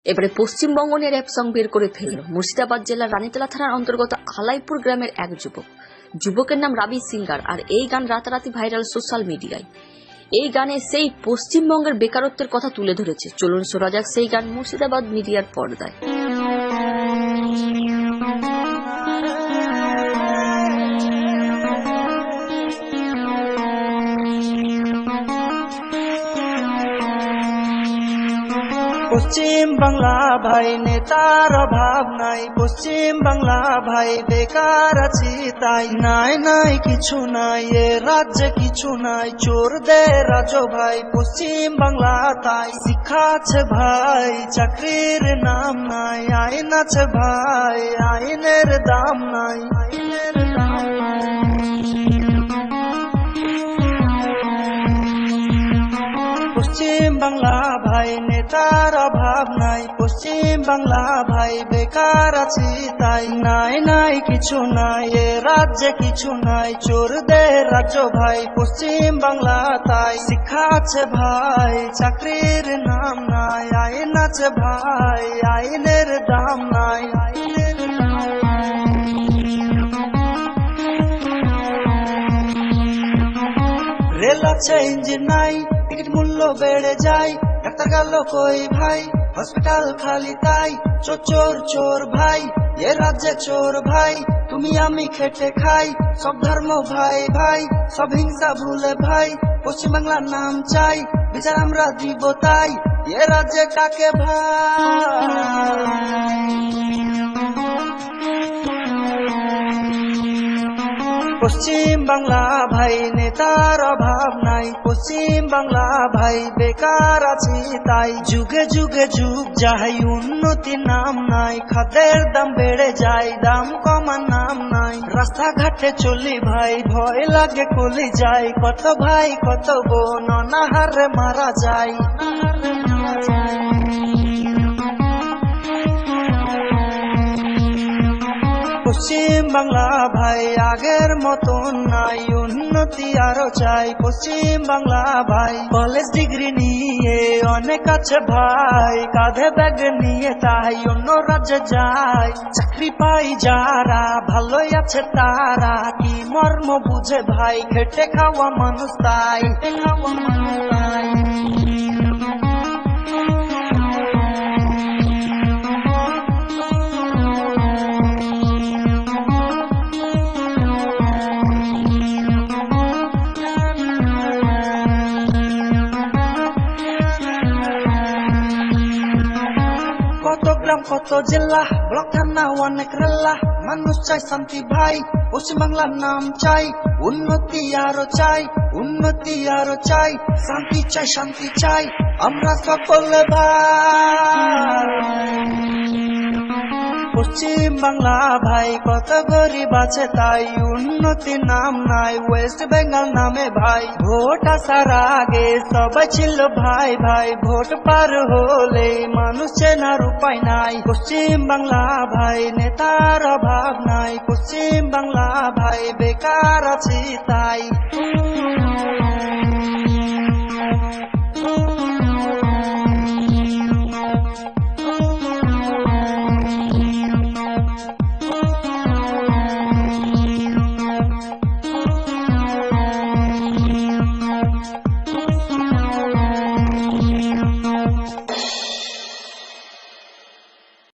এবারে পশ্চিমবঙ্গ নিয়ে rap song বের করে ফেলল মুর্শিদাবাদ জেলার রানীতলা থানার অন্তর্গত আলাইপুর গ্রামের এক যুবকের নাম রাবি সিঙ্গার। আর এই গান রাতারাতি ভাইরাল সোশ্যাল মিডিয়ায়। এই গানে সেই পশ্চিমবঙ্গের বেকারত্বের কথা তুলে ধরেছে। চলুন শোনা যাক সেই গান মুর্শিদাবাদ মিডিয়ার পর্দায়। পশ্চিম বাংলা ভাই নেতার অভাব নাই, পশ্চিম বাংলা ভাই বেকার আছি তাই। নাই নাই কিছু নাই, এ রাজ্যে কিছু নাই, চোরদের রাজ ভাই পশ্চিম বাংলা তাই। শিক্ষা আছে ভাই, চাকরির নাম নাই, আইন আছে ভাই, আইনের দাম নাই, আইনের দাম নাই। পশ্চিম বাংলা ভাই নেতার অভাব নাই, পশ্চিম বাংলা ভাই বেকার আছি তাই। নাই নাই কিছু নাই, এ রাজ্যে কিছু নাই, চোরদের রাজ্য ভাই পশ্চিম বাংলা তাই। শিক্ষা আছে ভাই, চাকরির নাম নাই, আইন আছে ভাই, আইনের দাম নাই, আইনের দাম নাই। রেল আছে ইঞ্জিন নাই, টিকিট মূল্য বেড়ে যায়, ডাক্তার গেল কই ভাই, হসপিটাল খালি তাই। চোর চোর ভাই, এ রাজ্যে চোর ভাই, তুমি আমি খেটে খাই। সব ধর্ম ভাই ভাই, সব হিংসা ভুলে ভাই, পশ্চিম বাংলার নাম চাই, বিচার আমরা দিব তাই। এ রাজ্যে কাকে ভাই, পশ্চিম বাংলা ভাই নেতার অভাব নাই, পশ্চিম বাংলা ভাই বেকার আছি তাই। যুগে যুগে যুগ যাই, উন্নতি নাম নাই, খাদ্যের দাম বেড়ে যায়, দাম কমার নাম নাই। রাস্তাঘাটে চলি ভাই, ভয় লাগে কলি যায়, কত ভাই কত বোন অনাহারে মারা যায়। পশ্চিম বাংলা ভাই আগের মতন নাই, উন্নতি আরো চাই, পশ্চিম বাংলা ভাই। কলেজ ডিগ্রি নিয়ে অনেক আছে ভাই, কাঁধে ব্যাগ নিয়ে তাই অন্য রাজ্যে যায়। চাকরি পাই যারা, ভালোই আছে তারা, কি মর্ম বুঝে ভাই, খেটে খাওয়া মানুষ তাই, খাওয়া মানুষ তাই। কত গ্রাম কত জেলা, ব্লক থানা অনেক রেলা, মানুষ চাই শান্তি ভাই, পশ্চিম বাংলার নাম চাই, উন্নতি আরো চাই, উন্নতি আরো চাই, শান্তি চাই, শান্তি চাই আমরা সকলে ভাই। পশ্চিম বাংলা ভাই কত গরিব আছে তাই, উন্নতি নাম নাই, ওয়েস্ট বেঙ্গল নামে ভাই। ভোট আসার আগে সবাই ছিল ভাই ভাই, ভোট পার হলে মানুষ চেনার উপায় নাই। পশ্চিম বাংলা ভাই নেতার অভাব নাই, পশ্চিম বাংলা ভাই বেকার আছি তাই।